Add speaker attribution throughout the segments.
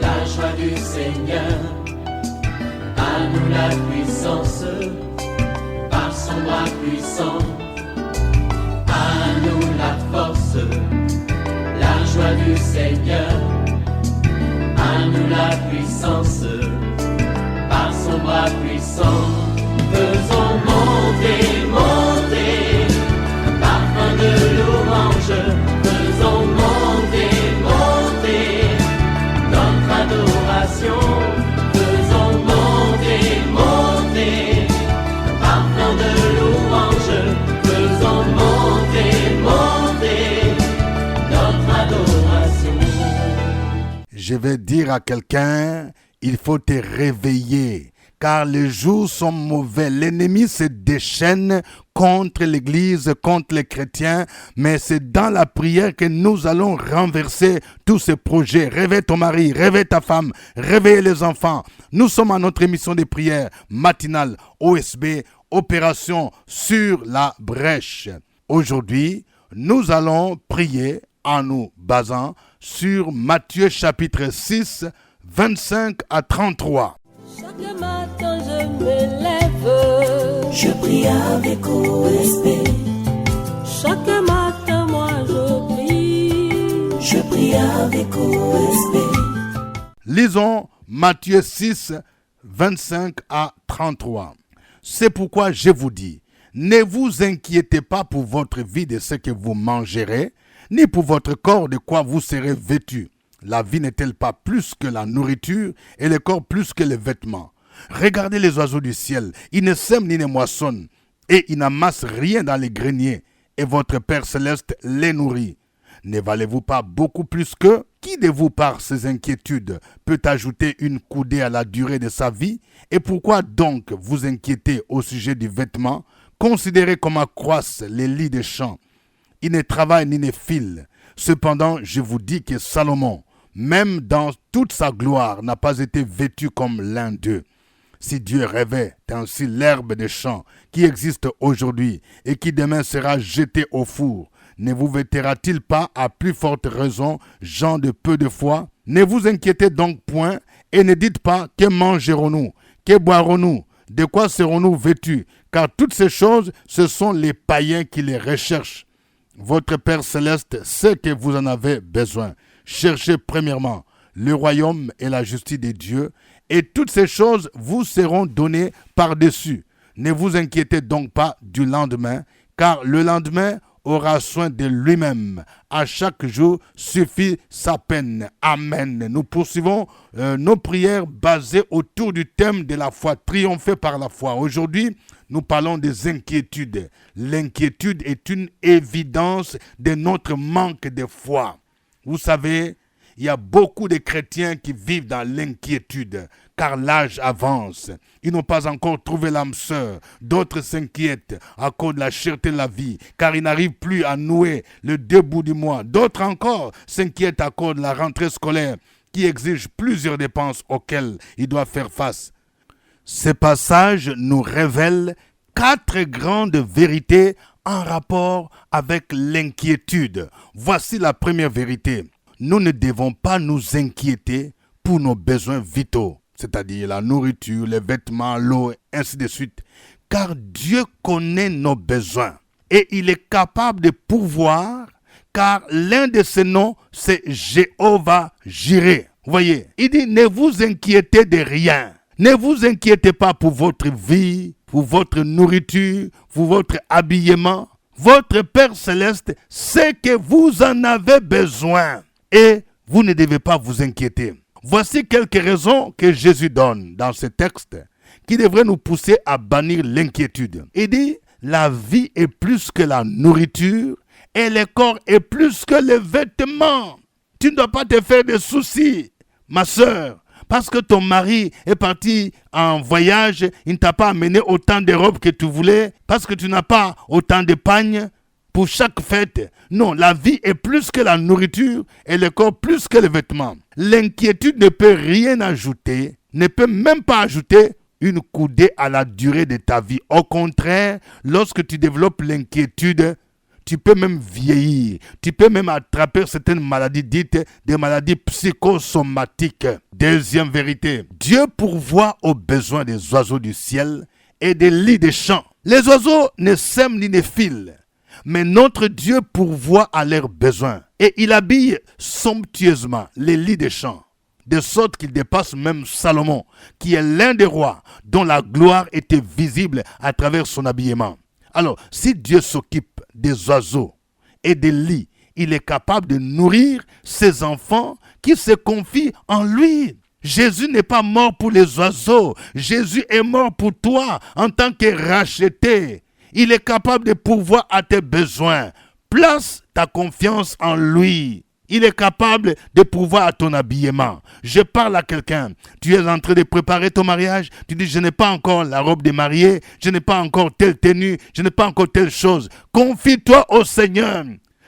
Speaker 1: la joie du Seigneur. À nous la puissance, par son bras puissant. À nous la force, la joie du Seigneur. À nous la puissance, par son bras puissant. Faisons monter, monter, un parfum de louange. Faisons monter, monter, notre adoration. Faisons monter, monter, un parfum de louange. Faisons monter, monter, notre adoration.
Speaker 2: Je vais dire à quelqu'un, il faut te réveiller. Car les jours sont mauvais. L'ennemi se déchaîne contre l'Église, contre les chrétiens, mais c'est dans la prière que nous allons renverser tous ces projets. Réveille ton mari, réveille ta femme, réveille les enfants. Nous sommes à notre émission de prière matinale OSB, Opération sur la brèche. Aujourd'hui, nous allons prier en nous basant sur Matthieu chapitre 6, 25 à 33.
Speaker 3: Chaque matin je me lève,
Speaker 4: je prie avec OSB.
Speaker 3: Chaque matin moi
Speaker 4: je prie avec OSB.
Speaker 2: Lisons Matthieu 6, 25 à 33. C'est pourquoi je vous dis, ne vous inquiétez pas pour votre vie de ce que vous mangerez, ni pour votre corps de quoi vous serez vêtus. La vie n'est-elle pas plus que la nourriture et le corps plus que les vêtements? Regardez les oiseaux du ciel, ils ne sèment ni ne moissonnent, et ils n'amassent rien dans les greniers, et votre Père céleste les nourrit. Ne valez-vous pas beaucoup plus qu'eux? Qui de vous, par ces inquiétudes, peut ajouter une coudée à la durée de sa vie? Et pourquoi donc vous inquiétez au sujet du vêtement? Considérez comment croissent les lits des champs. Ils ne travaillent ni ne filent. Cependant, je vous dis que Salomon, même dans toute sa gloire, n'a pas été vêtu comme l'un d'eux. Si Dieu rêvait ainsi l'herbe des champs qui existe aujourd'hui et qui demain sera jetée au four, ne vous vêtira-t-il pas à plus forte raison, gens de peu de foi? Ne vous inquiétez donc point et ne dites pas que mangerons-nous, que boirons-nous, de quoi serons-nous vêtus? Car toutes ces choses, ce sont les païens qui les recherchent. Votre Père céleste sait que vous en avez besoin. Cherchez premièrement le royaume et la justice de Dieu, et toutes ces choses vous seront données par-dessus. Ne vous inquiétez donc pas du lendemain, car le lendemain aura soin de lui-même. À chaque jour suffit sa peine. Amen. Nous poursuivons nos prières basées autour du thème de la foi, triompher par la foi. Aujourd'hui, nous parlons des inquiétudes. L'inquiétude est une évidence de notre manque de foi. Vous savez, il y a beaucoup de chrétiens qui vivent dans l'inquiétude, car l'âge avance. Ils n'ont pas encore trouvé l'âme sœur. D'autres s'inquiètent à cause de la cherté de la vie, car ils n'arrivent plus à nouer le début du mois. D'autres encore s'inquiètent à cause de la rentrée scolaire, qui exige plusieurs dépenses auxquelles ils doivent faire face. Ce passage nous révèle 4 grandes vérités en rapport avec l'inquiétude. Voici la première vérité. Nous ne devons pas nous inquiéter pour nos besoins vitaux, c'est-à-dire la nourriture, les vêtements, l'eau, et ainsi de suite, car Dieu connaît nos besoins et il est capable de pourvoir, car l'un de ses noms, c'est Jéhovah Jireh. Vous voyez, il dit, ne vous inquiétez de rien. Ne vous inquiétez pas pour votre vie, pour votre nourriture, pour votre habillement. Votre Père céleste sait que vous en avez besoin. Et vous ne devez pas vous inquiéter. Voici quelques raisons que Jésus donne dans ce texte qui devraient nous pousser à bannir l'inquiétude. Il dit, la vie est plus que la nourriture et le corps est plus que les vêtements. Tu ne dois pas te faire de soucis, ma sœur, parce que ton mari est parti en voyage, il ne t'a pas amené autant de robes que tu voulais, parce que tu n'as pas autant d'épargne pour chaque fête. Non, la vie est plus que la nourriture et le corps plus que les vêtements. L'inquiétude ne peut rien ajouter, ne peut même pas ajouter une coudée à la durée de ta vie. Au contraire, lorsque tu développes l'inquiétude, tu peux même vieillir, tu peux même attraper certaines maladies dites des maladies psychosomatiques. Deuxième vérité, Dieu pourvoit aux besoins des oiseaux du ciel et des lits des champs. Les oiseaux ne sèment ni ne filent, mais notre Dieu pourvoit à leurs besoins et il habille somptueusement les lits des champs, de sorte qu'il dépasse même Salomon, qui est l'un des rois dont la gloire était visible à travers son habillement. Alors, si Dieu s'occupe des oiseaux et des lits, il est capable de nourrir ses enfants qui se confient en lui. Jésus n'est pas mort pour les oiseaux. Jésus est mort pour toi en tant que racheté. Il est capable de pourvoir à tes besoins. Place ta confiance en lui. Il est capable de pourvoir à ton habillement. Je parle à quelqu'un. Tu es en train de préparer ton mariage. Tu dis, je n'ai pas encore la robe de mariée. Je n'ai pas encore telle tenue. Je n'ai pas encore telle chose. Confie-toi au Seigneur.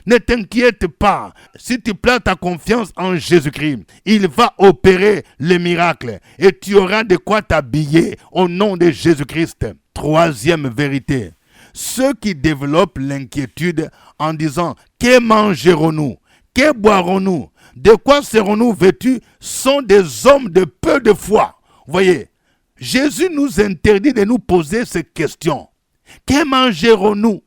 Speaker 2: Ne t'inquiète pas. Si tu places ta confiance en Jésus-Christ, il va opérer le miracle. Et tu auras de quoi t'habiller au nom de Jésus-Christ. Troisième vérité. Ceux qui développent l'inquiétude en disant, que mangerons-nous? Que boirons-nous? De quoi serons-nous vêtus? Sont des hommes de peu de foi. Vous voyez, Jésus nous interdit de nous poser ces questions. Que mangerons-nous?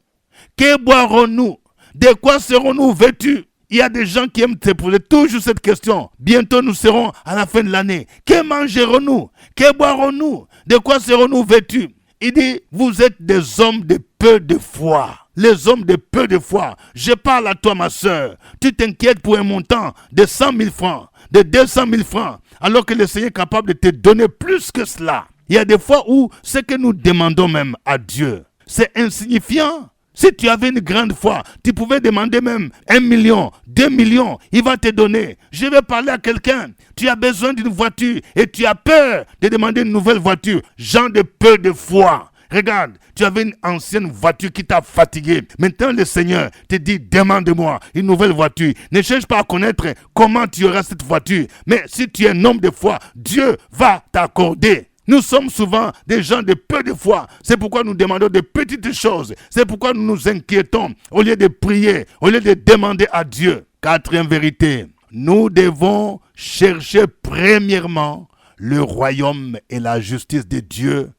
Speaker 2: Que boirons-nous? De quoi serons-nous vêtus? Il y a des gens qui aiment se poser toujours cette question. Bientôt nous serons à la fin de l'année. Que mangerons-nous? Que boirons-nous? De quoi serons-nous vêtus? Il dit, vous êtes des hommes de peu de foi. Les hommes de peu de foi. Je parle à toi, ma soeur. Tu t'inquiètes pour un montant de 100 000 francs, de 200 000 francs, alors que le Seigneur est capable de te donner plus que cela. Il y a des fois où ce que nous demandons même à Dieu, c'est insignifiant. Si tu avais une grande foi, tu pouvais demander même 1 million, 2 millions, il va te donner. Je vais parler à quelqu'un, tu as besoin d'une voiture et tu as peur de demander une nouvelle voiture. Gens de peu de foi. Regarde, tu avais une ancienne voiture qui t'a fatigué. Maintenant, le Seigneur te dit, demande-moi une nouvelle voiture. Ne cherche pas à connaître comment tu auras cette voiture. Mais si tu es un homme de foi, Dieu va t'accorder. Nous sommes souvent des gens de peu de foi. C'est pourquoi nous demandons de petites choses. C'est pourquoi nous nous inquiétons au lieu de prier, au lieu de demander à Dieu. Quatrième vérité, nous devons chercher premièrement le royaume et la justice de Dieu.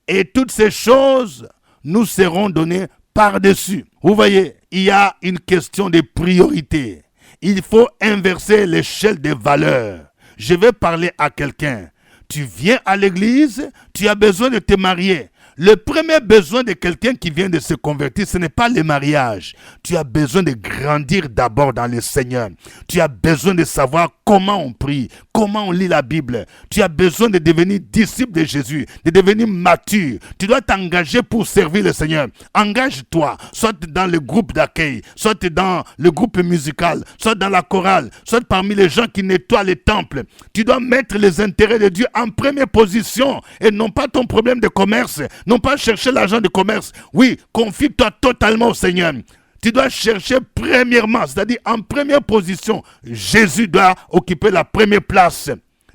Speaker 2: Et toutes ces choses nous seront données par-dessus. Vous voyez, il y a une question de priorité. Il faut inverser l'échelle des valeurs. Je vais parler à quelqu'un. Tu viens à l'église, tu as besoin de te marier. Le premier besoin de quelqu'un qui vient de se convertir, ce n'est pas le mariage. Tu as besoin de grandir d'abord dans le Seigneur. Tu as besoin de savoir comment on prie, comment on lit la Bible. Tu as besoin de devenir disciple de Jésus, de devenir mature. Tu dois t'engager pour servir le Seigneur. Engage-toi, soit dans le groupe d'accueil, soit dans le groupe musical, soit dans la chorale, soit parmi les gens qui nettoient les temples. Tu dois mettre les intérêts de Dieu en première position et non pas ton problème de commerce. Non pas chercher l'argent de commerce. Oui, confie-toi totalement au Seigneur. Tu dois chercher premièrement, c'est-à-dire en première position. Jésus doit occuper la première place.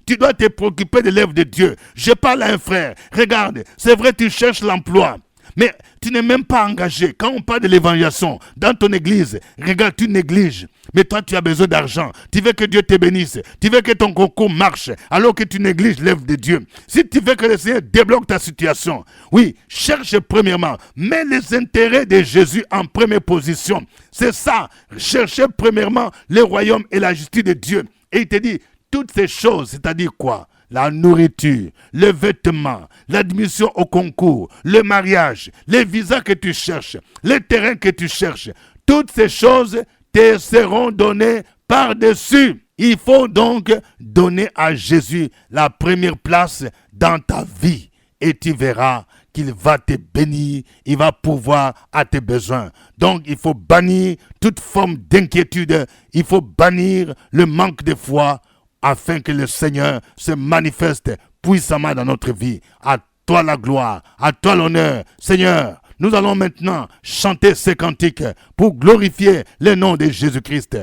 Speaker 2: Tu dois te préoccuper de l'œuvre de Dieu. Je parle à un frère. Regarde, c'est vrai, tu cherches l'emploi. Mais tu n'es même pas engagé. Quand on parle de l'évangélisation dans ton église, regarde, tu négliges. Mais toi, tu as besoin d'argent. Tu veux que Dieu te bénisse. Tu veux que ton concours marche alors que tu négliges l'œuvre de Dieu. Si tu veux que le Seigneur débloque ta situation, oui, cherche premièrement. Mets les intérêts de Jésus en première position. C'est ça. Cherchez premièrement le royaume et la justice de Dieu. Et il te dit, toutes ces choses, c'est-à-dire quoi? La nourriture, le vêtement, l'admission au concours, le mariage, les visas que tu cherches, les terrains que tu cherches, toutes ces choses te seront données par-dessus. Il faut donc donner à Jésus la première place dans ta vie et tu verras qu'il va te bénir, il va pourvoir à tes besoins. Donc il faut bannir toute forme d'inquiétude, il faut bannir le manque de foi, afin que le Seigneur se manifeste puissamment dans notre vie. À toi la gloire, à toi l'honneur. Seigneur, nous allons maintenant chanter ces cantiques pour glorifier le nom de Jésus-Christ.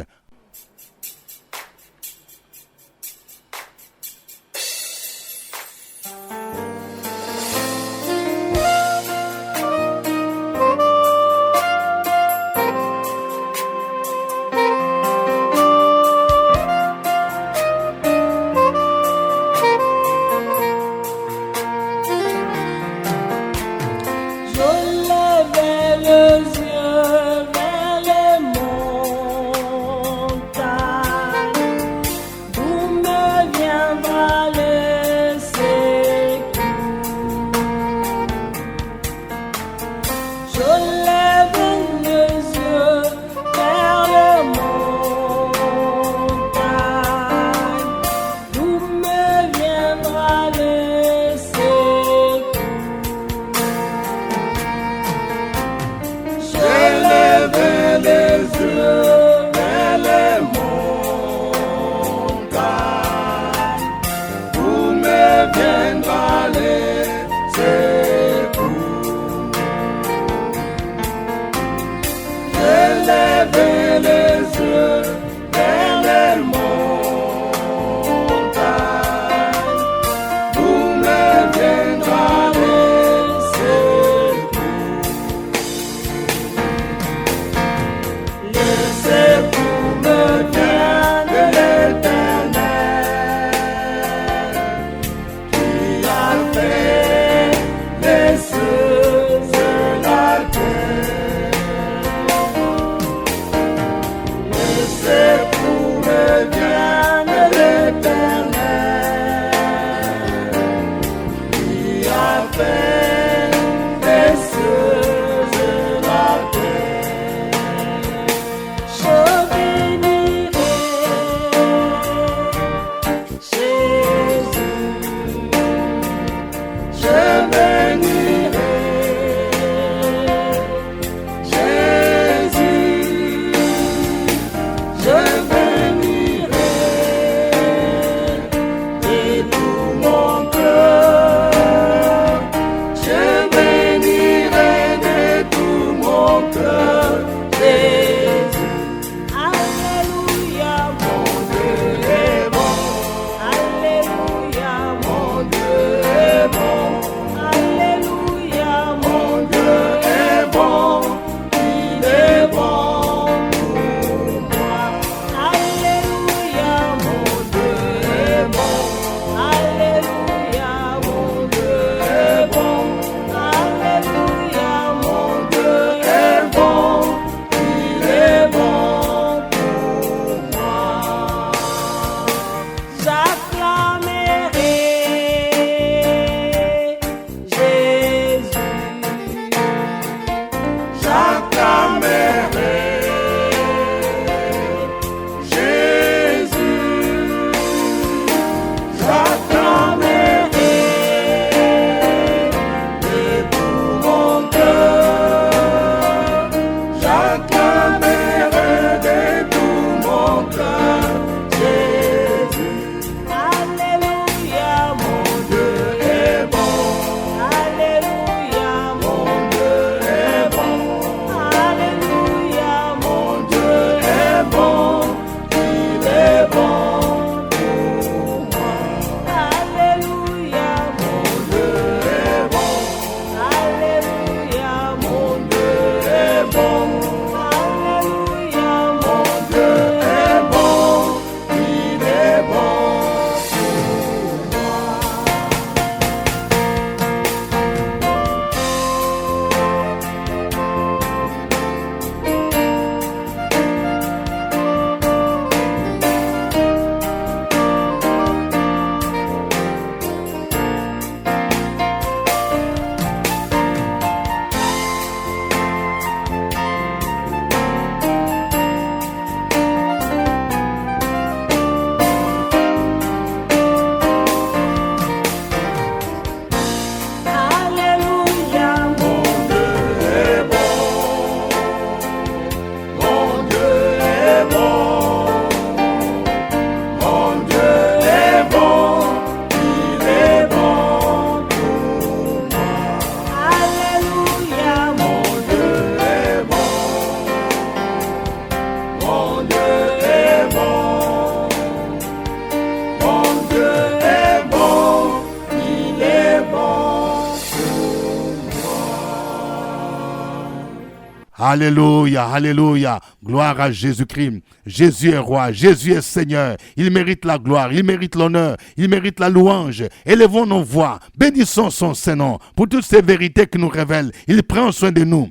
Speaker 2: Alléluia, alléluia, gloire à Jésus-Christ. Jésus est roi, Jésus est Seigneur. Il mérite la gloire, il mérite l'honneur, il mérite la louange. Élevons nos voix, bénissons son Saint-Nom pour toutes ces vérités qu'il nous révèle. Il prend soin de nous.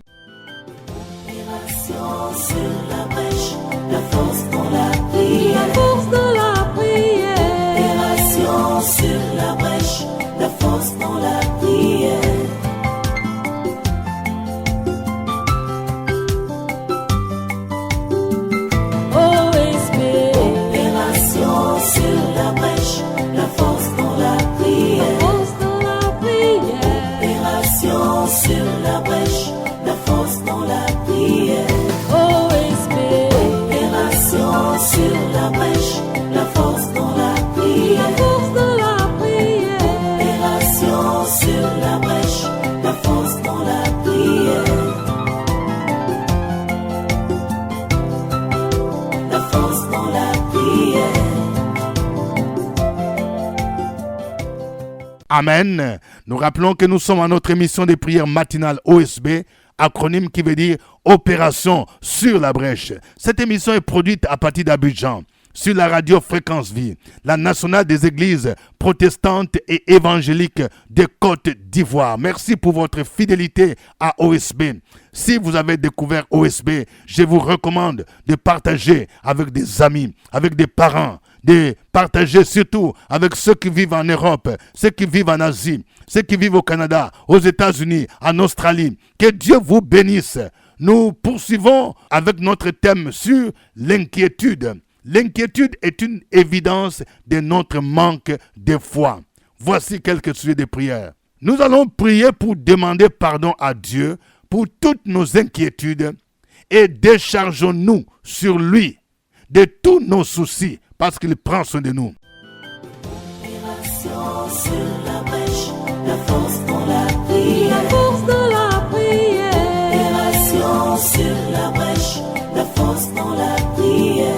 Speaker 4: Sur la brèche, la force dans la prière.
Speaker 3: La force dans la prière.
Speaker 4: Opération sur la brèche, la force dans la prière. Opération sur la brèche, la force dans la prière.
Speaker 3: Force dans la prière.
Speaker 4: Opération sur la brèche, la force dans la prière. Opération sur la brèche, la force dans la prière.
Speaker 3: Force dans la prière.
Speaker 4: Opération sur la brèche, la force dans la prière. La force dans la prière.
Speaker 2: Amen. Nous rappelons que nous sommes à notre émission de prière matinale OSB, acronyme qui veut dire Opération sur la brèche. Cette émission est produite à partir d'Abidjan, sur la radio Fréquence Vie, la nationale des églises protestantes et évangéliques des Côtes d'Ivoire. Merci pour votre fidélité à OSB. Si vous avez découvert OSB, je vous recommande de partager avec des amis, avec des parents, de partager surtout avec ceux qui vivent en Europe, ceux qui vivent en Asie, ceux qui vivent au Canada, aux États-Unis, en Australie. Que Dieu vous bénisse. Nous poursuivons avec notre thème sur l'inquiétude. L'inquiétude est une évidence de notre manque de foi. Voici quelques sujets de prière. Nous allons prier pour demander pardon à Dieu pour toutes nos inquiétudes et déchargeons-nous sur lui de tous nos soucis parce qu'il prend soin de nous.
Speaker 4: Opération sur la brèche, la force dans la prière.
Speaker 3: La force dans la prière.
Speaker 4: Opération sur la brèche, la force dans la prière.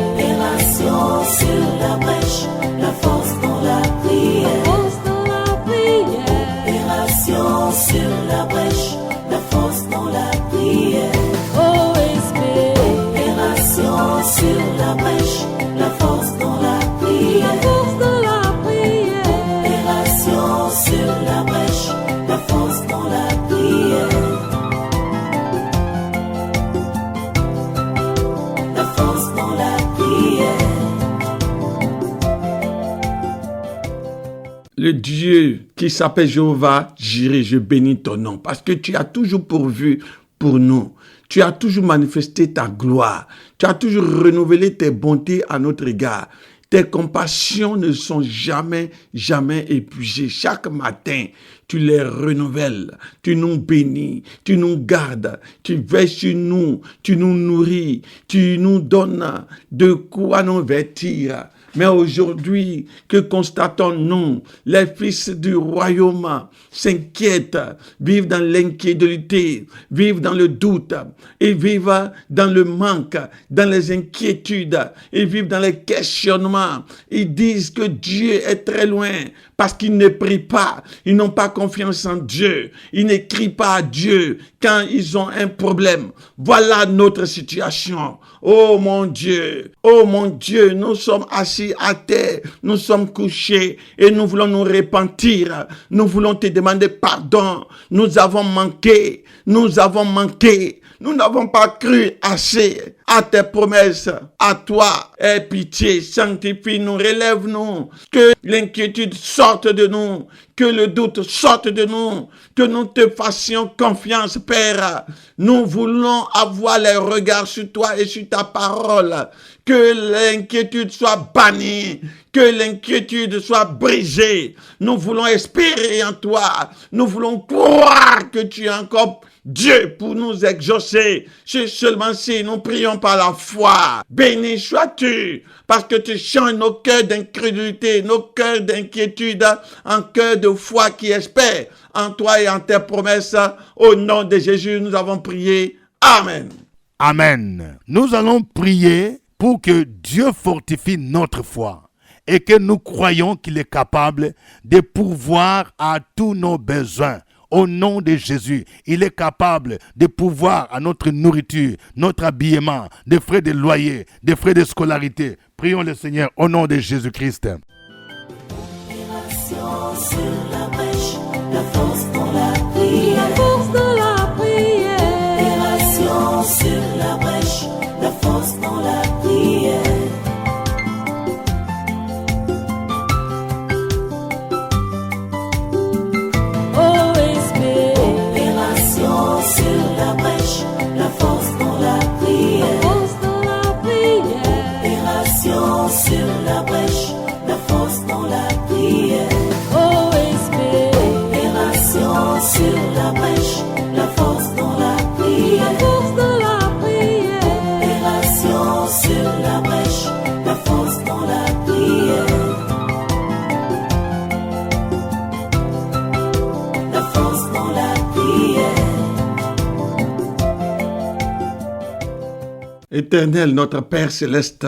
Speaker 4: Opération sur la brèche, la force dans la prière.
Speaker 3: Force dans la prière.
Speaker 4: Opération sur la brèche, la force dans la prière. Opération sur la brèche, la force dans la prière.
Speaker 3: Force dans la prière.
Speaker 4: Opération sur la brèche, la force dans la prière. La force dans la prière.
Speaker 5: Le Dieu qui s'appelle Jéhovah Jireh, je bénis ton nom parce que tu as toujours pourvu pour nous. Tu as toujours manifesté ta gloire. Tu as toujours renouvelé tes bontés à notre égard. Tes compassions ne sont jamais épuisées. Chaque matin, tu les renouvelles, tu nous bénis, tu nous gardes, tu veilles sur nous, tu nous nourris, tu nous donnes de quoi nous vêtir. Mais aujourd'hui, que constatons-nous? Les fils du royaume s'inquiètent, vivent dans l'incrédulité, vivent dans le doute, ils vivent dans le manque, dans les inquiétudes, ils vivent dans les questionnements. Ils disent que Dieu est très loin parce qu'ils ne prient pas, ils n'ont pas confiance en Dieu, ils ne crient pas à Dieu quand ils ont un problème. Voilà notre situation. Oh mon Dieu, nous sommes assis à terre, nous sommes couchés et nous voulons nous repentir. Nous voulons te demander pardon. Nous avons manqué. Nous n'avons pas cru assez à tes promesses, à toi. Aie pitié, sanctifie-nous, relève-nous. Que l'inquiétude sorte de nous, que le doute sorte de nous, que nous te fassions confiance, Père. Nous voulons avoir les regards sur toi et sur ta parole. Que l'inquiétude soit bannie, que l'inquiétude soit brisée. Nous voulons espérer en toi. Nous voulons croire que tu es encore Dieu pour nous exaucer. C'est seulement si nous prions par la foi. Béni sois-tu, parce que tu changes nos cœurs d'incrédulité, nos cœurs d'inquiétude en cœurs de foi qui espèrent en toi et en tes promesses. Au nom de Jésus, nous avons prié. Amen.
Speaker 2: Amen. Nous allons prier pour que Dieu fortifie notre foi et que nous croyons qu'il est capable de pourvoir à tous nos besoins. Au nom de Jésus, il est capable de pourvoir à notre nourriture, notre habillement, des frais de loyer, des frais de scolarité. Prions le Seigneur au nom de Jésus-Christ.
Speaker 4: Opération sur la brèche, la force dans la prière.
Speaker 3: La force de la prière.
Speaker 4: Opération sur la brèche, la force dans la prière. Opération sur la brèche, la force dans la prière.
Speaker 3: Force de la prière.
Speaker 4: Opération sur la brèche, la force dans la prière. Opération sur la brèche, la force dans la prière.
Speaker 3: Force de la prière.
Speaker 4: Opération sur la brèche, la force dans la prière. La force dans la prière.
Speaker 5: Éternel, notre Père céleste,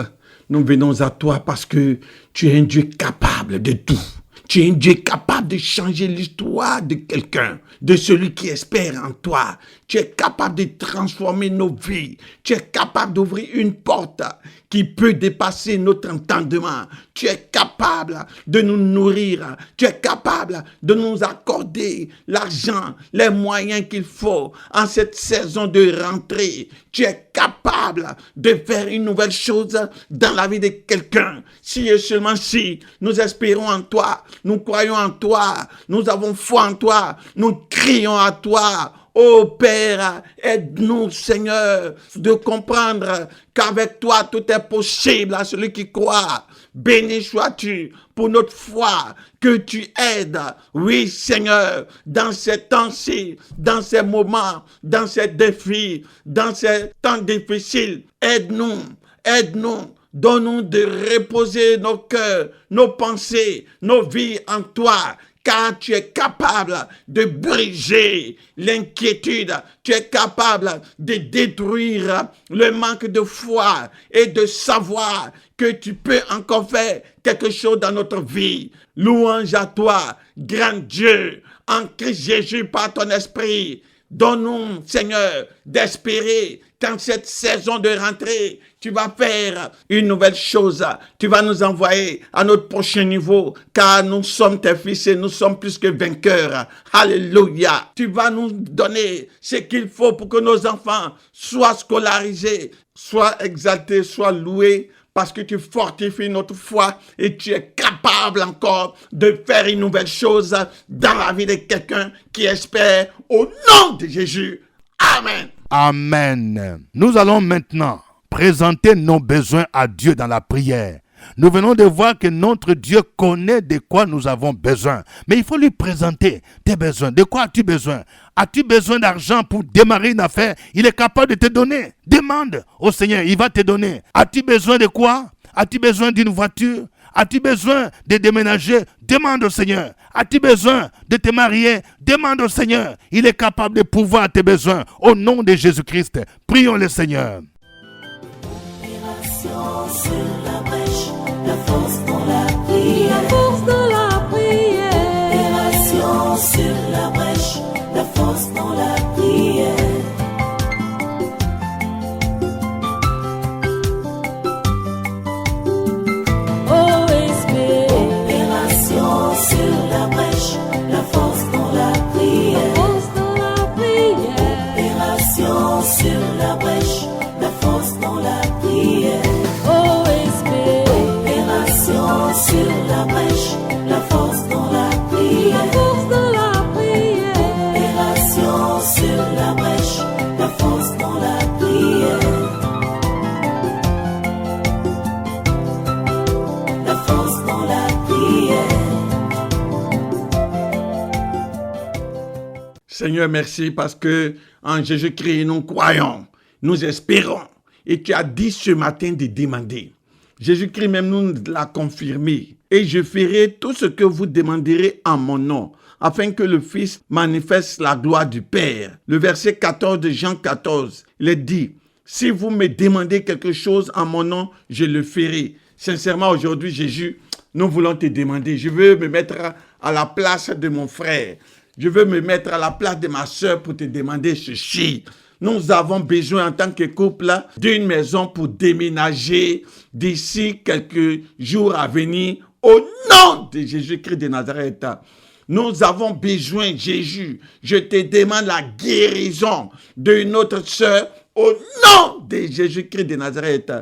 Speaker 5: nous venons à toi parce que tu es un Dieu capable de tout. Tu es un Dieu capable de changer l'histoire de quelqu'un, de celui qui espère en toi. Tu es capable de transformer nos vies. Tu es capable d'ouvrir une porte qui peut dépasser notre entendement. Tu es capable de nous nourrir. Tu es capable de nous accorder l'argent, les moyens qu'il faut en cette saison de rentrée. Tu es capable de faire une nouvelle chose dans la vie de quelqu'un. Si et seulement si nous espérons en toi, nous croyons en toi, nous avons foi en toi, nous crions à toi. Ô Père, aide-nous, Seigneur, de comprendre qu'avec toi, tout est possible à celui qui croit. Béni sois-tu pour notre foi, que tu aides, oui, Seigneur, dans ces temps-ci, dans ces moments, dans ces défis, dans ces temps difficiles. Aide-nous, aide-nous. Donne-nous de reposer nos cœurs, nos pensées, nos vies en toi. Car tu es capable de briser l'inquiétude, tu es capable de détruire le manque de foi et de savoir que tu peux encore faire quelque chose dans notre vie. Louange à toi, grand Dieu, en Christ Jésus par ton esprit. Donne-nous, Seigneur, d'espérer qu'en cette saison de rentrée, tu vas faire une nouvelle chose. Tu vas nous envoyer à notre prochain niveau, car nous sommes tes fils et nous sommes plus que vainqueurs. Alléluia. Tu vas nous donner ce qu'il faut pour que nos enfants soient scolarisés, soient exaltés, soient loués, parce que tu fortifies notre foi et tu es capable encore de faire une nouvelle chose dans la vie de quelqu'un qui espère au nom de Jésus. Amen.
Speaker 2: Amen. Nous allons maintenant présenter nos besoins à Dieu dans la prière. Nous venons de voir que notre Dieu connaît de quoi nous avons besoin. Mais il faut lui présenter tes besoins. De quoi as-tu besoin? As-tu besoin d'argent pour démarrer une affaire? Il est capable de te donner. Demande au Seigneur, il va te donner. As-tu besoin de quoi? As-tu besoin d'une voiture? As-tu besoin de déménager? Demande au Seigneur. As-tu besoin de te marier? Demande au Seigneur. Il est capable de pourvoir à tes besoins. Au nom de Jésus-Christ, prions le Seigneur.
Speaker 4: Opération sur la brèche, la force dans la prière.
Speaker 3: Force de la prière.
Speaker 4: Opération sur la brèche, la force dans la prière.
Speaker 3: OSB.
Speaker 4: Opération sur la brèche, la force dans la prière.
Speaker 3: Force de la prière.
Speaker 4: Opération sur la brèche, la force dans la prière.
Speaker 3: OSB.
Speaker 4: Opération sur la brèche, la force dans la prière.
Speaker 3: Force de la prière.
Speaker 4: Opération sur la brèche, la force dans la prière. La force dans la prière.
Speaker 5: Seigneur, merci parce que en Jésus-Christ, nous croyons, nous espérons. Et tu as dit ce matin de demander. Jésus-Christ même nous l'a confirmé. Et je ferai tout ce que vous demanderez en mon nom, afin que le Fils manifeste la gloire du Père. Le verset 14 de Jean 14, il est dit, si vous me demandez quelque chose en mon nom, je le ferai. Sincèrement, aujourd'hui, Jésus, nous voulons te demander. Je veux me mettre à la place de mon frère. Je veux me mettre à la place de ma soeur pour te demander ceci. Nous avons besoin en tant que couple d'une maison pour déménager d'ici quelques jours à venir au nom de Jésus-Christ de Nazareth. Nous avons besoin, Jésus, je te demande la guérison de notre soeur au nom de Jésus-Christ de Nazareth.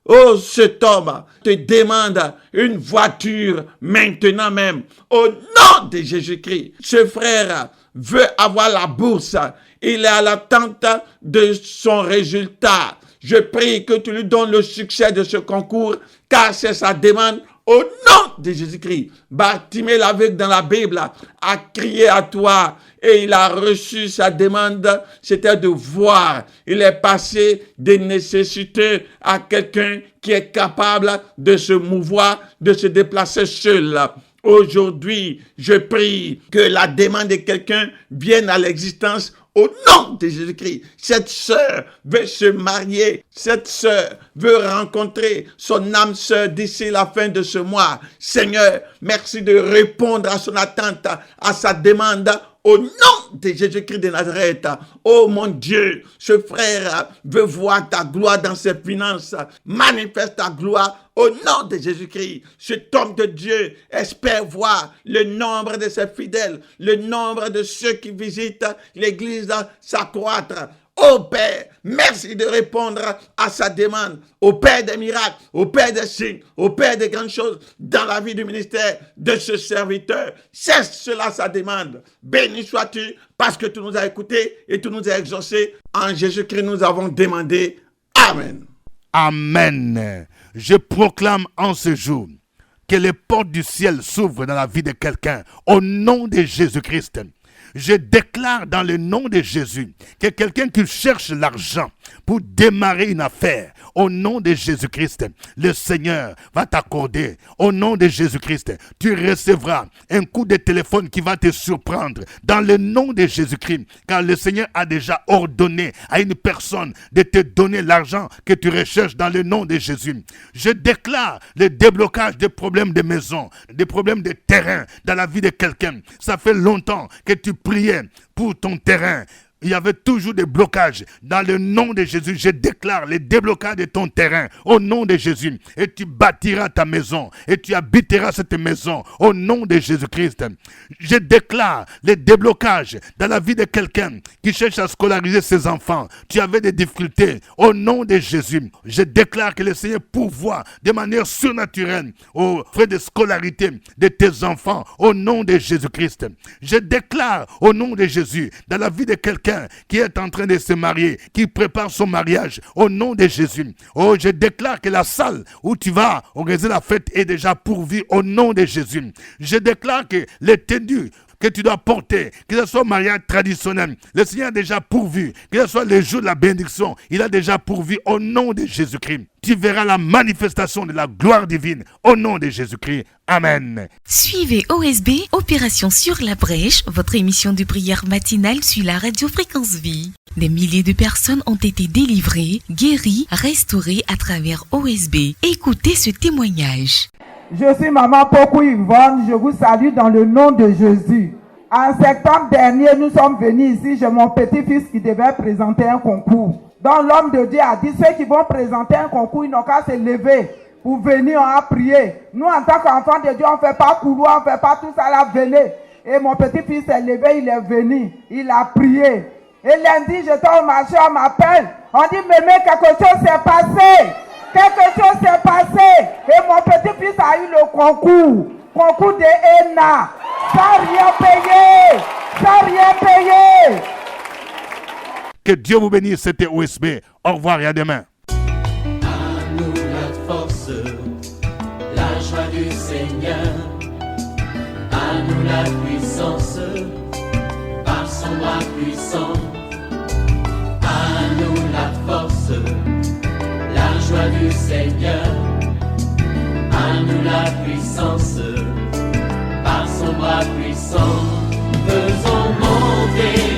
Speaker 5: Oh, cet homme te demande une voiture maintenant même au nom de Jésus-Christ. Ce frère veut avoir la bourse. Il est à l'attente de son résultat. Je prie que tu lui donnes le succès de ce concours, car c'est sa demande au nom de Jésus-Christ. Bartimée l'aveugle dans la Bible a crié à toi et il a reçu sa demande, c'était de voir. Il est passé des nécessités à quelqu'un qui est capable de se mouvoir, de se déplacer seul. Aujourd'hui, je prie que la demande de quelqu'un vienne à l'existence au nom de Jésus-Christ. Cette sœur veut se marier. Cette sœur veut rencontrer son âme sœur d'ici la fin de ce mois. Seigneur, merci de répondre à son attente, à sa demande. Au nom de Jésus-Christ de Nazareth, oh mon Dieu, ce frère veut voir ta gloire dans ses finances. Manifeste ta gloire au nom de Jésus-Christ. Cet homme de Dieu espère voir le nombre de ses fidèles, le nombre de ceux qui visitent l'église s'accroître. Ô Père, merci de répondre à sa demande. Ô Père des miracles, ô Père des signes, ô Père des grandes choses dans la vie du ministère de ce serviteur. C'est cela sa demande. Béni sois-tu parce que tu nous as écoutés et tu nous as exaucés. En Jésus-Christ, nous avons demandé. Amen.
Speaker 2: Amen. Je proclame en ce jour que les portes du ciel s'ouvrent dans la vie de quelqu'un au nom de Jésus-Christ. Je déclare dans le nom de Jésus que quelqu'un qui cherche l'argent pour démarrer une affaire, au nom de Jésus-Christ, le Seigneur va t'accorder. Au nom de Jésus-Christ, tu recevras un coup de téléphone qui va te surprendre dans le nom de Jésus-Christ, car le Seigneur a déjà ordonné à une personne de te donner l'argent que tu recherches dans le nom de Jésus. Je déclare le déblocage des problèmes de maison, des problèmes de terrain dans la vie de quelqu'un. Ça fait longtemps que tu priais pour ton terrain. Il y avait toujours des blocages. Dans le nom de Jésus, je déclare le déblocage de ton terrain au nom de Jésus. Et tu bâtiras ta maison et tu habiteras cette maison au nom de Jésus-Christ. Je déclare le déblocage dans la vie de quelqu'un qui cherche à scolariser ses enfants. Tu avais des difficultés au nom de Jésus. Je déclare que le Seigneur pourvoit de manière surnaturelle aux frais de scolarité de tes enfants au nom de Jésus-Christ. Je déclare au nom de Jésus dans la vie de quelqu'un quelqu'un qui est en train de se marier, qui prépare son mariage, au nom de Jésus. Oh, je déclare que la salle où tu vas organiser la fête est déjà pourvue au nom de Jésus. Je déclare que les tenues que tu dois porter, que ce soit un mariage traditionnel, le Seigneur a déjà pourvu, que ce soit le jour de la bénédiction, il a déjà pourvu au nom de Jésus-Christ. Tu verras la manifestation de la gloire divine au nom de Jésus-Christ. Amen.
Speaker 6: Suivez OSB, Opération sur la brèche, votre émission de prière matinale sur la radio Fréquence Vie. Des milliers de personnes ont été délivrées, guéries, restaurées à travers OSB. Écoutez ce témoignage.
Speaker 7: Je suis maman Pokou Yvonne, je vous salue dans le nom de Jésus. En septembre dernier, nous sommes venus ici, j'ai mon petit-fils qui devait présenter un concours. Donc l'homme de Dieu a dit, ceux qui vont présenter un concours, ils n'ont qu'à se lever pour venir, on a prié. Nous, en tant qu'enfants de Dieu, on ne fait pas couloir, on ne fait pas tout ça, là, venez. Et mon petit-fils s'est levé, il est venu, il a prié. Et lundi, j'étais au marché, on m'appelle, on dit, mémé, quelque chose s'est passé. Quelque chose s'est passé et mon petit-fils a eu le concours de ENA, sans rien payer, sans rien payer.
Speaker 2: Que Dieu vous bénisse, c'était OSB. Au revoir et à demain.
Speaker 1: À nous la force, la joie du Seigneur. À nous la puissance, par son bras puissant. À nous la force, la joie du Seigneur. À nous la puissance, par son bras puissant. Faisons monter